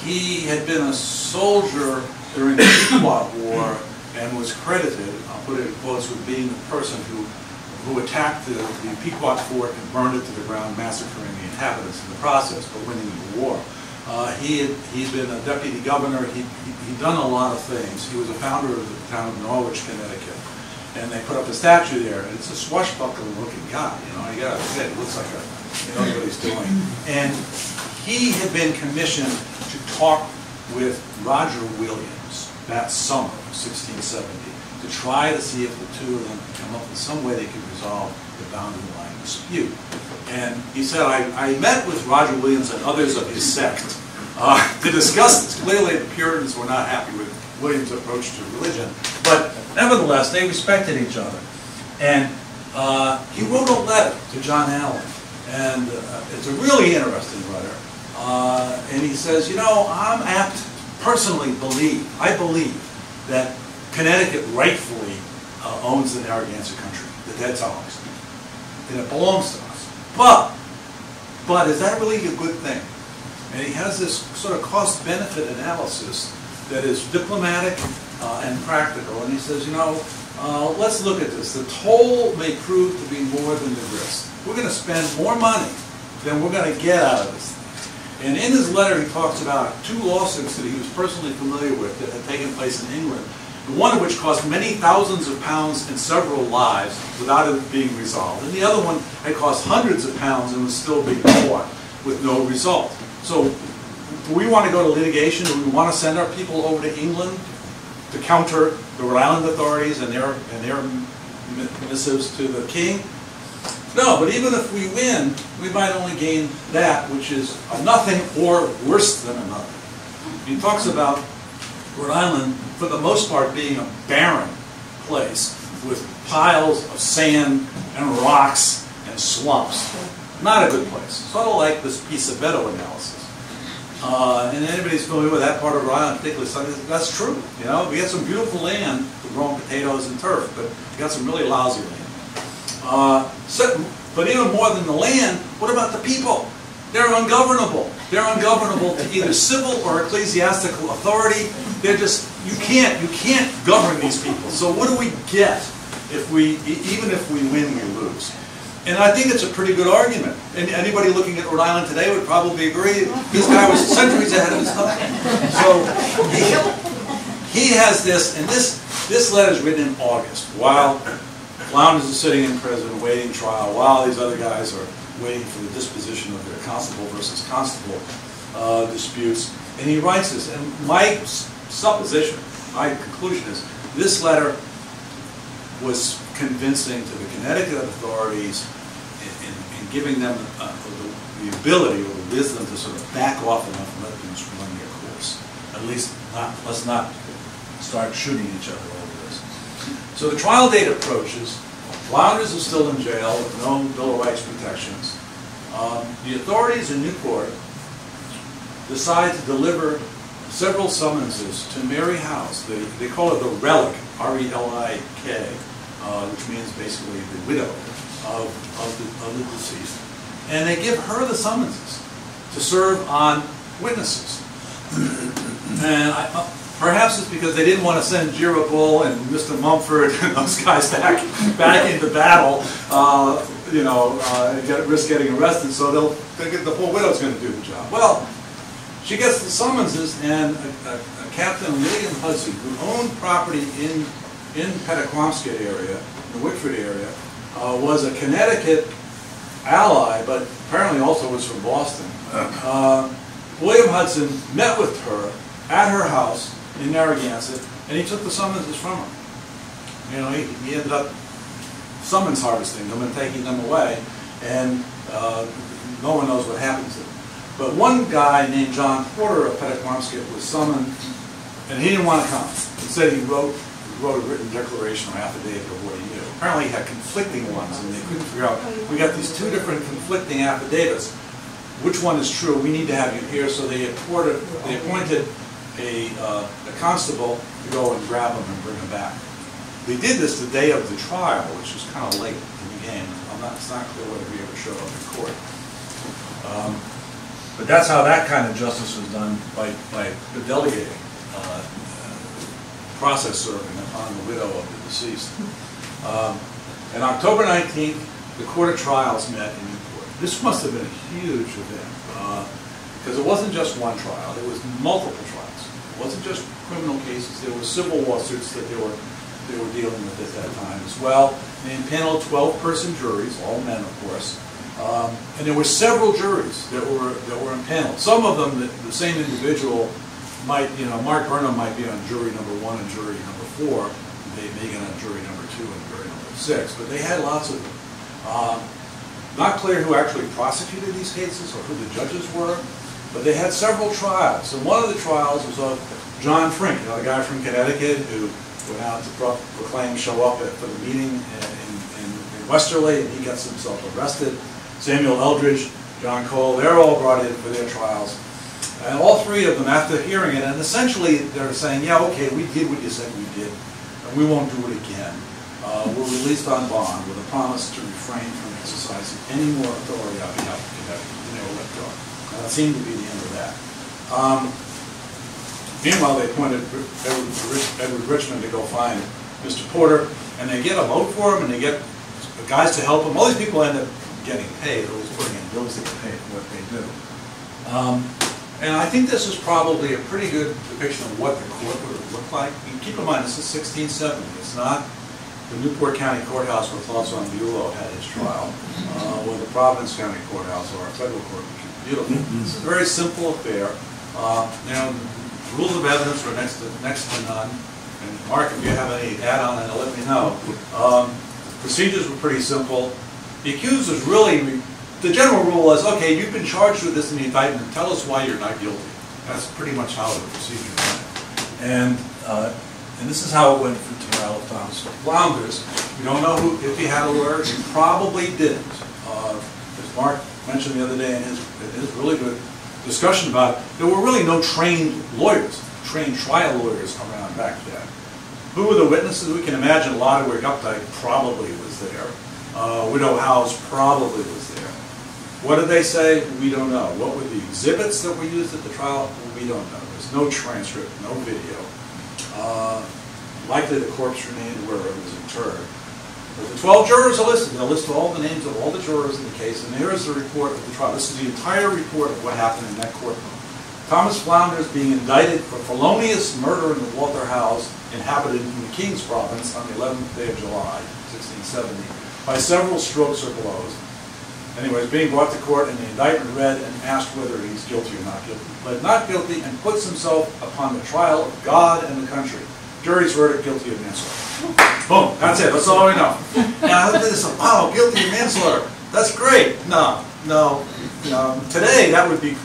Speaker 1: He had been a soldier during the Pequot War and was credited, I'll put it in quotes, with being the person who attacked the Pequot fort and burned it to the ground, massacring the inhabitants in the process, but winning the war. He'd been a deputy governor. He'd done a lot of things. He was a founder of the town of Norwich, Connecticut. And they put up a statue there, and it's a swashbuckling-looking guy. You gotta say, it looks like he knows what he's doing. And he had been commissioned to talk with Roger Williams that summer of 1670 to try to see if the two of them could come up with some way they could resolve the boundary line dispute. And he said, I met with Roger Williams and others of his sect to discuss this. Clearly, the Puritans were not happy with Williams' approach to religion, but nevertheless, they respected each other. And he wrote a letter to John Allen, and it's a really interesting letter. And he says, I'm apt to personally I believe that Connecticut rightfully owns the Narragansett country, that's ours, and it belongs to us. But is that really a good thing? And he has this sort of cost-benefit analysis that is diplomatic and practical. And he says, let's look at this. The toll may prove to be more than the risk. We're going to spend more money than we're going to get out of this thing. And in his letter, he talks about two lawsuits that he was personally familiar with that had taken place in England, one of which cost many thousands of pounds and several lives without it being resolved. And the other one had cost hundreds of pounds and was still being fought with no result. So do we want to go to litigation? Do we want to send our people over to England to counter the Rhode Island authorities and their missives to the king? No, but even if we win, we might only gain that, which is a nothing or worse than a nothing. He talks about Rhode Island, for the most part, being a barren place with piles of sand and rocks and swamps. Not a good place. Sort of like this piece of Beto analysis. And anybody's familiar with that part of Rhode Island, particularly, that's true. We got some beautiful land for growing potatoes and turf, but we got some really lousy land. But even more than the land, what about the people? They're ungovernable. They're ungovernable to either civil or ecclesiastical authority. They're just, you can't govern these people. So what do we get even if we win, we lose? And I think it's a pretty good argument. And anybody looking at Rhode Island today would probably agree this guy was centuries ahead of his time. So he has this, and this letter is written in August, while Flounders is sitting in prison waiting trial, while these other guys are waiting for the disposition of their constable versus constable disputes. And he writes this, and my supposition, my conclusion is, this letter was convincing to the Connecticut authorities in giving them the ability or the wisdom to sort of back off enough and let things run their course. At least let's not start shooting each other over this. So the trial date approaches. Flounders is still in jail with no Bill of Rights protections. The authorities in Newport decide to deliver several summonses to Mary House. They call it the relic, R-E-L-I-K, which means basically the widow of the deceased. And they give her the summonses to serve on witnesses. And Perhaps it's because they didn't want to send Jira Bull and Mr. Mumford and those guys back into battle, risk getting arrested, so the poor widow's going to do the job. Well, she gets the summonses, and a Captain William Hudson, who owned property in Petaquamsket area, the Wickford area, was a Connecticut ally, but apparently also was from Boston. William Hudson met with her at her house in Narragansett, and he took the summonses from her. You know, he ended up summons harvesting them and taking them away, and no one knows what happened to them. But one guy named John Porter of Petaquamsket was summoned, and he didn't want to come. Instead, he wrote a written declaration or affidavit of what he knew. Apparently, he had conflicting ones, and they couldn't figure out. We got these two different conflicting affidavits. Which one is true? We need to have you here. So they appointed a constable to go and grab him and bring him back. They did this the day of the trial, which was kind of late in the game. It's not clear whether he ever showed up in court. But that's how that kind of justice was done, by delegating process serving upon the widow of the deceased. On October 19th, the Court of Trials met in Newport. This must have been a huge event, because it wasn't just one trial, it was multiple trials. It wasn't just criminal cases, there were civil lawsuits that they were dealing with at that time as well. They impaneled 12-person juries, all men of course, and there were several juries that were impaneled. Some of them, the same individual might, Mark Burnham might be on jury number 1 and jury number 4, Dave Megan on jury number 2 and jury number 6, but they had lots of them. Not clear who actually prosecuted these cases or who the judges were, but they had several trials. And one of the trials was of John Frink, the guy from Connecticut who went out to show up for the meeting in Westerly, and he gets himself arrested. Samuel Eldridge, John Cole, they're all brought in for their trials. And all three of them, after hearing it, and essentially they're saying, yeah, okay, we did what you said we did, and we won't do it again. We're released on bond with a promise to refrain from exercising any more authority on behalf of Connecticut. And they were let go. And that seemed to be the end of that. Meanwhile, they appointed Edward Richmond to go find Mr. Porter, and they get a vote for him, and they get guys to help him. All these people end up getting paid, or putting in bills to get paid for what they do. And I think this is probably a pretty good depiction of what the court would have looked like. And keep in mind, this is 1670. It's not the Newport County Courthouse where Clauson Bulow had his trial, or the Providence County Courthouse, or our federal court, which is beautiful. It's a very simple affair. Rules of evidence were next to none. And Mark, if you have any add-on, then let me know. Procedures were pretty simple. The accused was really, the general rule was, okay, you've been charged with this in the indictment, tell us why you're not guilty. That's pretty much how the procedure went. And this is how it went for the trial of Thomas Flounders. We don't know if he had a lawyer. He probably didn't. As Mark mentioned the other day in his really good discussion about it, there were really no trained lawyers, trained trial lawyers around back then. Who were the witnesses? We can imagine Lodewick Updike probably was there. Widow Howes probably was there. What did they say? We don't know. What were the exhibits that were used at the trial? We don't know. There's no transcript, no video. Likely the corpse remained where it was interred. But the 12 jurors are listed. They'll list all the names of all the jurors in the case, and here is the report of the trial. This is the entire report of what happened in that courtroom. Thomas Flounders being indicted for felonious murder in the Walter House, inhabited in the King's Province on the 11th day of July, 1670, by several strokes or blows. Anyways, being brought to court and the indictment read and asked whether he's guilty or not guilty. Pled not guilty and puts himself upon the trial of God and the country. Jury's verdict, guilty of manslaughter. Boom, that's it, that's all we know. Now, I looked at this, wow, guilty of manslaughter. That's great. No. Today, that would be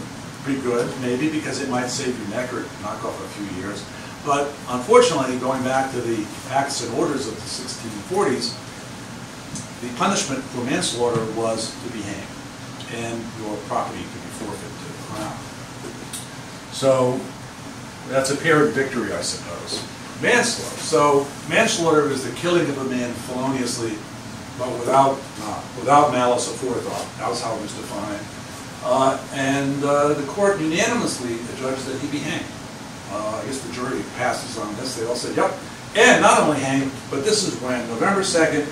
Speaker 1: pretty good, maybe, because it might save your neck or knock off a few years. But unfortunately, going back to the acts and orders of the 1640s, the punishment for manslaughter was to be hanged, and your property could be forfeited to the crown. So that's a pyrrhic victory, I suppose. Manslaughter. So manslaughter is the killing of a man feloniously, but without malice aforethought. That was how it was defined. And the court unanimously adjudged that he be hanged. I guess the jury passes on this. They all said, yep. And not only hang, but this is when, November 2nd,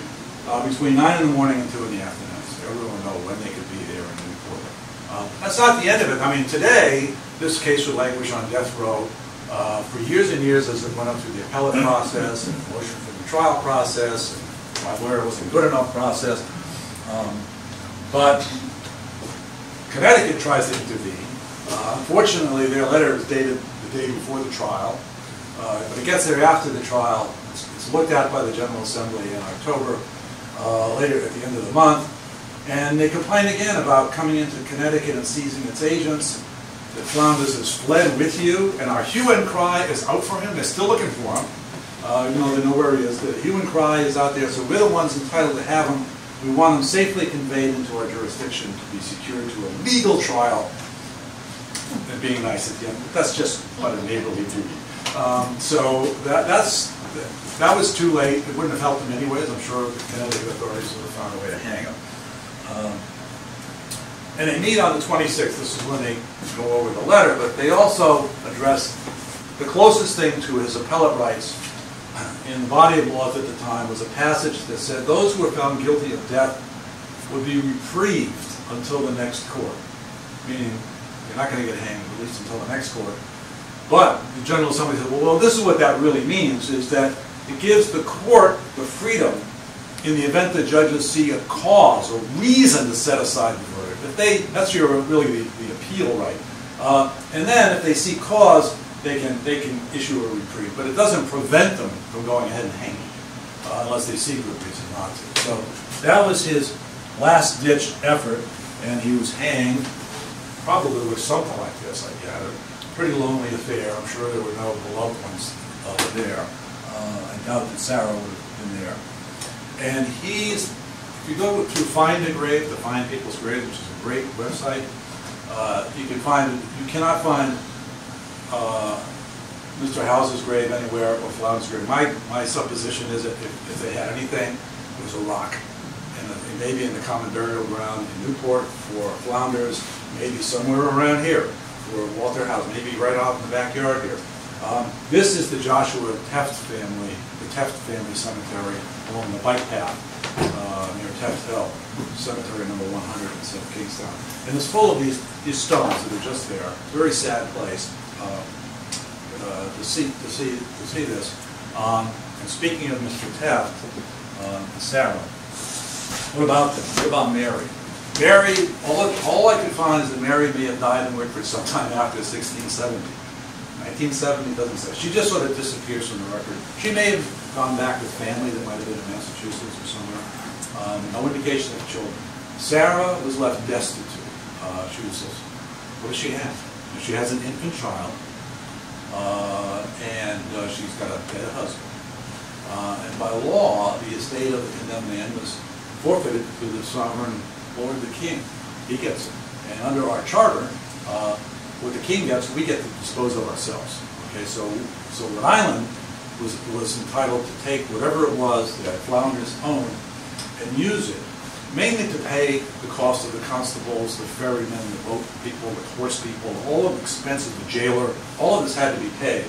Speaker 1: between 9 in the morning and 2 in the afternoon. So everyone will know when they could be there in Wickford. That's not the end of it. I mean, today, this case would languish on death row for years and years as it went up through the appellate process and the motion for the trial process and my lawyer wasn't good enough process. But Connecticut tries to intervene. Unfortunately, their letter is dated the day before the trial, but it gets there after the trial. It's looked at by the General Assembly in October, later at the end of the month, and they complain again about coming into Connecticut and seizing its agents. That Flounders has fled with you, and our hue and cry is out for him. They're still looking for him, even though they know where he is. The hue and cry is out there, so we're the ones entitled to have him. We want him safely conveyed into our jurisdiction to be secured to a legal trial. And being nice at the end, but that's just but a neighborly duty. So that was too late. It wouldn't have helped him anyways. I'm sure the Connecticut authorities would have found a way to hang him. And they meet on the 26th. This is when they go over the letter, but they also address the closest thing to his appellate rights in the body of laws at the time was a passage that said those who were found guilty of death would be reprieved until the next court, meaning you're not going to get hanged, at least until the next court. But the General Assembly said, well, this is what that really means, is that it gives the court the freedom in the event the judges see a cause or reason to set aside the verdict. That's really the appeal right. And then if they see cause, they can issue a reprieve. But it doesn't prevent them from going ahead and hanging, unless they see good reason not to. So that was his last-ditch effort, and he was hanged. Probably with something like this, I gather. Pretty lonely affair. I'm sure there were no beloved ones there. I doubt that Sarah would have been there. And if you go to Find a Grave, to Find People's Graves, which is a great website, you cannot find Mr. House's grave anywhere or Flounders' grave. My supposition is that if they had anything, it was a rock. And maybe in the common burial ground in Newport for Flounders, maybe somewhere around here for Walter House, maybe right out in the backyard here. This is the Joshua Teft family, the Teft family cemetery along the bike path near Teft Hill, cemetery number 100 in South Kingstown. And it's full of these stones that are just there. Very sad place to see this. And speaking of Mr. Teft, Sarah, what about them? What about Mary? Mary, all I could find is that Mary may have died in Wickford sometime after 1670. 1970 doesn't say. She just sort of disappears from the record. She may have gone back with family that might have been in Massachusetts or somewhere. No indication of children. Sarah was left destitute. What does she have? She has an infant child, and she's got a dead husband. And by law, the estate of the condemned man was forfeited to the sovereign Lord the King. He gets it. And under our charter, what the King gets, we get to dispose of ourselves. Okay, so Rhode Island was entitled to take whatever it was that Flounders owned and use it, mainly to pay the cost of the constables, the ferrymen, the boat people, the horse people, all of the expenses, the jailer, all of this had to be paid,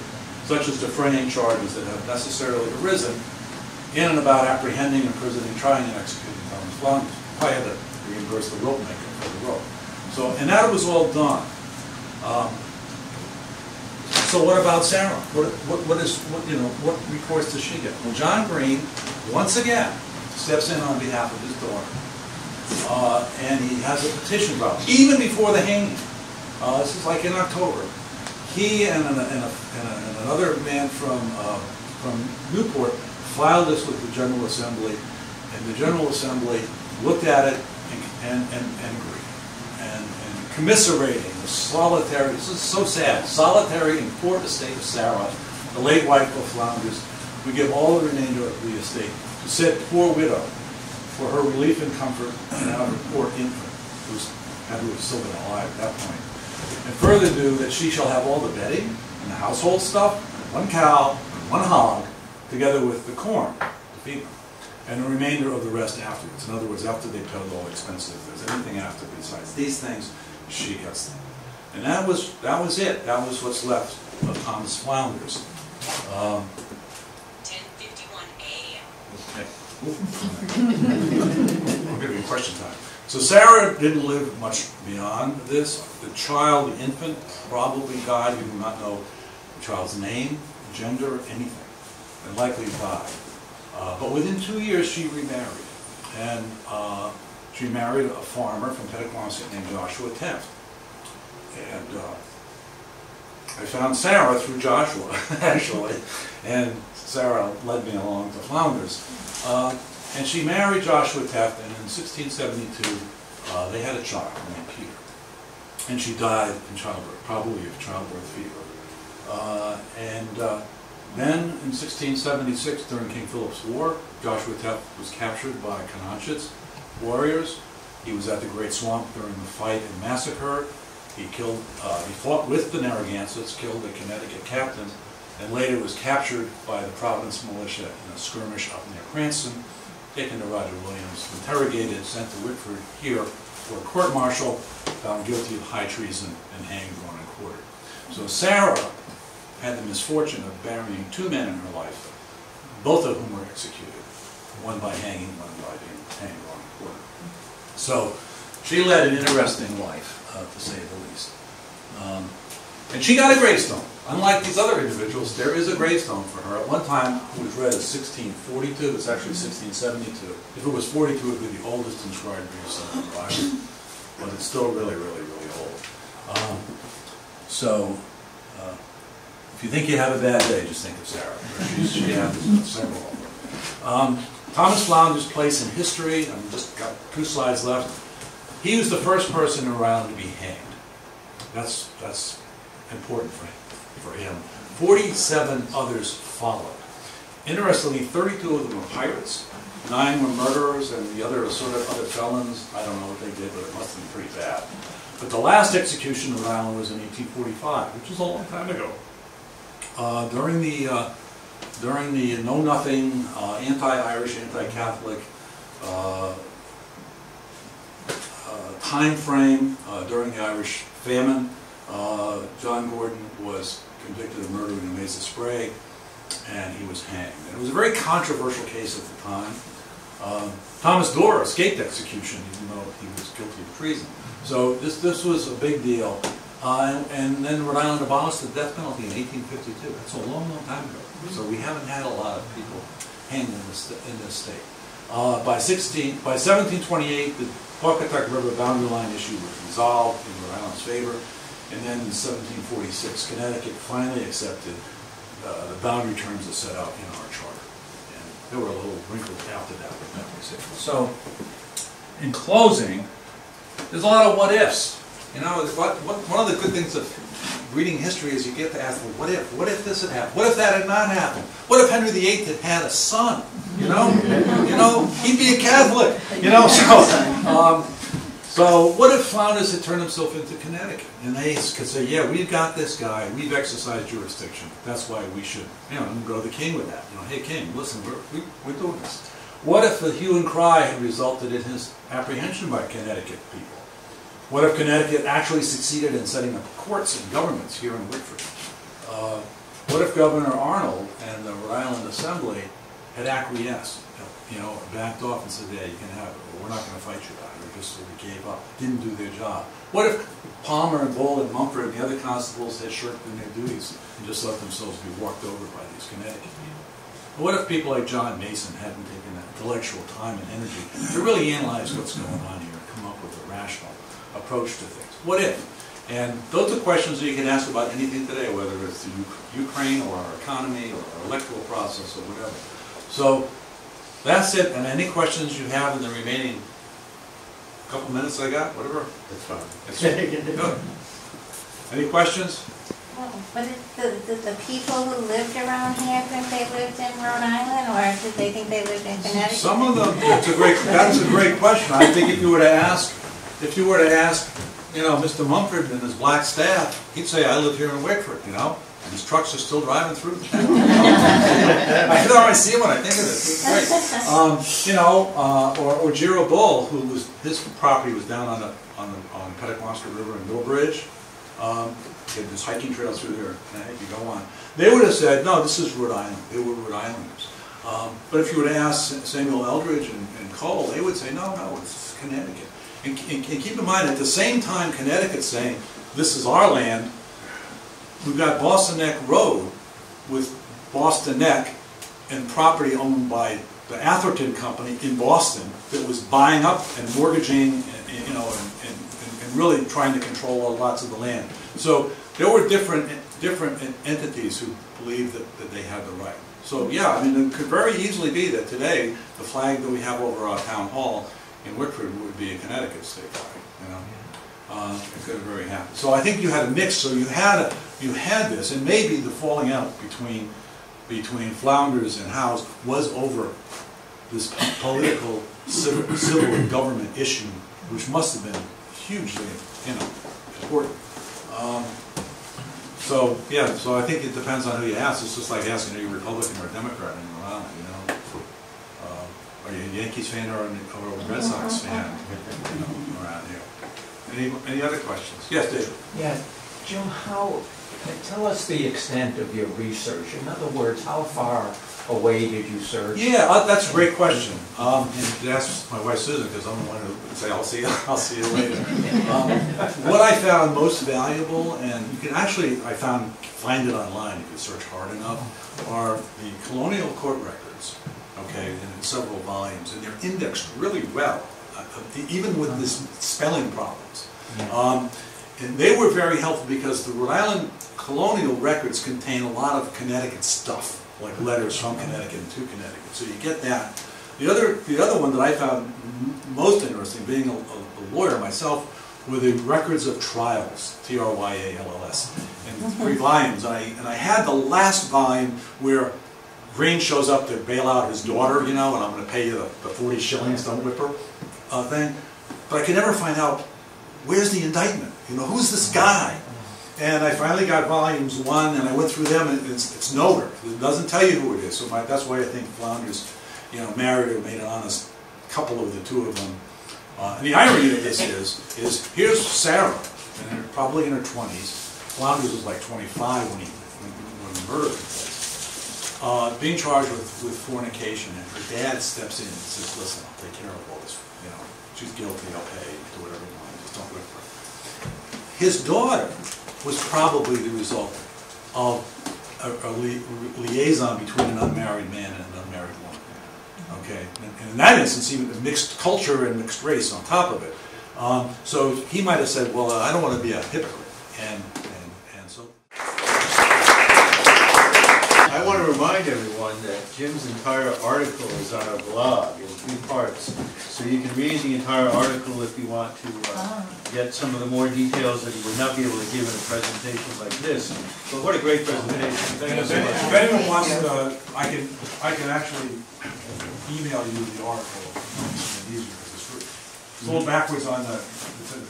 Speaker 1: such as defraying charges that have necessarily arisen in and about apprehending, imprisoning, trying, and executing Thomas Flounders. Probably had to reimburse the rope maker for the rope. So, and that was all done. So what about Sarah? What recourse does she get? Well, John Green, once again, steps in on behalf of his daughter, and he has a petition brought, even before the hanging. This is like in October. He and another man from Newport filed this with the General Assembly, and the General Assembly looked at it and agreed. And commiserating the solitary, this is so sad, solitary and poor estate of Sarah, the late wife of Flounders, we give all the remainder of the estate to said poor widow for her relief and comfort and out of her poor infant, who had to have still been alive at that point. And further do that she shall have all the bedding and the household stuff, one cow, and one hog, together with the corn to feed them, and the remainder of the rest afterwards. In other words, after they paid all expenses, if there's anything after besides these things, she gets them. And that was it. That was what's left of Thomas Flounders.
Speaker 3: 10:51 a.m.
Speaker 1: Okay. We're going to be question time. So Sarah didn't live much beyond this. The child, the infant, probably died. We do not know the child's name, gender, anything, and likely died. But within 2 years, she remarried. And she married a farmer from Pettiquanska named Joshua Teft. And I found Sarah through Joshua, actually. And Sarah led me along to Flounders. And she married Joshua Teft, and in 1672, they had a child named Peter. And she died in childbirth, probably of childbirth fever. Then in 1676, during King Philip's War, Joshua Teft was captured by Comanches warriors. He was at the Great Swamp during the fight and massacre. He fought with the Narragansetts, killed the Connecticut captain, and later was captured by the Providence militia in a skirmish up near Cranston, taken to Roger Williams, interrogated, sent to Wickford here for a court-martial, found guilty of high treason, and hanged, drawn, and quartered. So Sarah had the misfortune of burying 2 men in her life, both of whom were executed, one by hanging, one by being hanged, drawn, and quartered. So she led an interesting life, to say the least. And she got a gravestone. Unlike these other individuals, there is a gravestone for her. At one time, it was read as 1642. It's actually 1672. If it was 42, it would be the oldest inscribed gravestone in the Bible. But it's still really, really, really old. If you think you have a bad day, just think of Sarah. She had several of them. Thomas Flounders' place in history. I've just got 2 slides left. He was the first person in Rhode Island to be hanged. That's important for him. 47 others followed. Interestingly, 32 of them were pirates, 9 were murderers, and the other other felons. I don't know what they did, but it must have been pretty bad. But the last execution in Rhode Island was in 1845, which was a long time ago. During the know-nothing, anti-Irish, anti-Catholic time frame during the Irish famine, John Gordon was convicted of murdering Amasa Sprague, and he was hanged. And it was a very controversial case at the time. Thomas Dorr escaped execution, even though he was guilty of treason. So this was a big deal. And then Rhode Island abolished the death penalty in 1852. That's a long, long time ago. So we haven't had a lot of people hanged in this state. By 1728, the Pawcatuck River boundary line issue was resolved in Rhode Island's favor. And then in 1746, Connecticut finally accepted the boundary terms that set out in our charter. And there were a little wrinkles after that, but that was it. So, in closing, there's a lot of what-ifs. You know, one of the good things of reading history is you get to ask, well, what if? What if this had happened? What if that had not happened? What if Henry VIII had had a son? You know? He'd be a Catholic. So what if Flounders had turned himself into Connecticut? And they could say, yeah, we've got this guy. We've exercised jurisdiction. That's why we should, go to the king with that. Hey, king, listen, we're doing this. What if the hue and cry had resulted in his apprehension by Connecticut people? What if Connecticut actually succeeded in setting up courts and governments here in Wickford? What if Governor Arnold and the Rhode Island Assembly had acquiesced, backed off and said, yeah, you can have it, but we're not going to fight you about it, or just sort of gave up, didn't do their job? What if Palmer and Bull and Mumford and the other constables had shirked in their duties and just let themselves be walked over by these Connecticut people? What if people like John Mason hadn't taken that intellectual time and energy to really analyze what's going on here and come up with a rational approach to things? What if? And those are questions that you can ask about anything today, whether it's the Ukraine or our economy or our electoral process or whatever. So that's it. And any questions you have in the remaining couple minutes I got, whatever, that's fine. That's good. Any questions?
Speaker 2: But the people who lived around here think they lived in Rhode Island, or did they think they lived in Connecticut?
Speaker 1: Some of them. That's a great question. I think if you were to ask, Mr. Mumford and his black staff, he'd say, I live here in Wickford, and his trucks are still driving through the town. I can already see when I think of it. It's great. Or Giro Bull, his property was down on Pettiquanska River in Millbridge. There's hiking trails through there, Connecticut, you go on. They would have said, no, this is Rhode Island. They were Rhode Islanders. But if you were to ask Samuel Eldridge and Cole, they would say, no, it's Connecticut. And keep in mind, at the same time Connecticut's saying, this is our land, we've got Boston Neck Road with Boston Neck and property owned by the Atherton Company in Boston that was buying up and mortgaging, and really trying to control lots of the land. So there were different entities who believed that they had the right. So yeah, I mean, it could very easily be that today the flag that we have over our town hall in Wickford would be a Connecticut state flag. It could have very happened. So I think you had a mix. So you had this, and maybe the falling out between Flounders and Howe's was over this political civil government issue, which must have been hugely important. So yeah, so I think it depends on who you ask. It's just like asking, are you a Republican or a Democrat in Rhode Island? Are you a Yankees fan or a Red Sox fan? Around here. Any other questions? Yes, David.
Speaker 4: Yeah, Jim, tell us the extent of your research. In other words, how far away did you search?
Speaker 1: Yeah, that's a great question. And that's my wife Susan, because I'm the one who would say, I'll see you later. What I found most valuable, and you can actually, find it online, you can search hard enough, are the colonial court records, okay, in several volumes, and they're indexed really well, even with this spelling problems. And they were very helpful because the Rhode Island colonial records contain a lot of Connecticut stuff, like letters from Connecticut and to Connecticut. So you get that. The other one that I found most interesting, being a lawyer myself, were the records of trials, T-R-Y-A-L-L-S, in 3 volumes. And I had the last volume where Green shows up to bail out his daughter, and I'm going to pay you the 40 shillings, don't whip her thing. But I could never find out, where's the indictment? Who's this guy? And I finally got volumes 1, and I went through them, and it's nowhere. It doesn't tell you who it is. So that's why I think Flounders, married or made an honest couple of the 2 of them. And the irony of this is here's Sarah, and probably in her 20s. Flounders was like 25 when the murder took place. Being charged with fornication, and her dad steps in and says, "Listen, I'll take care of all this. She's guilty. I'll pay. Do whatever you want. Just don't whip her." His daughter was probably the result of a liaison between an unmarried man and an unmarried woman. Okay, and in that instance, even a mixed culture and mixed race on top of it. So he might have said, "Well, I don't want to be a hypocrite," and so.
Speaker 5: I want to remind everyone that Jim's entire article is on our blog in 3 parts. So you can read the entire article if you want to get some of the more details that you would not be able to give in a presentation like this. But what a great presentation. Thank you so much.
Speaker 1: If anyone wants to, I can actually email you the article. It's easier because it's free. It's a little backwards on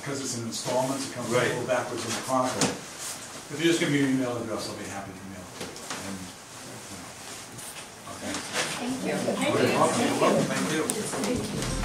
Speaker 1: because it's in installments, it comes a little backwards in the Chronicle. If you just give me your email address, I'll be happy to email it to you. Okay.
Speaker 2: Thank you.
Speaker 1: Thank you.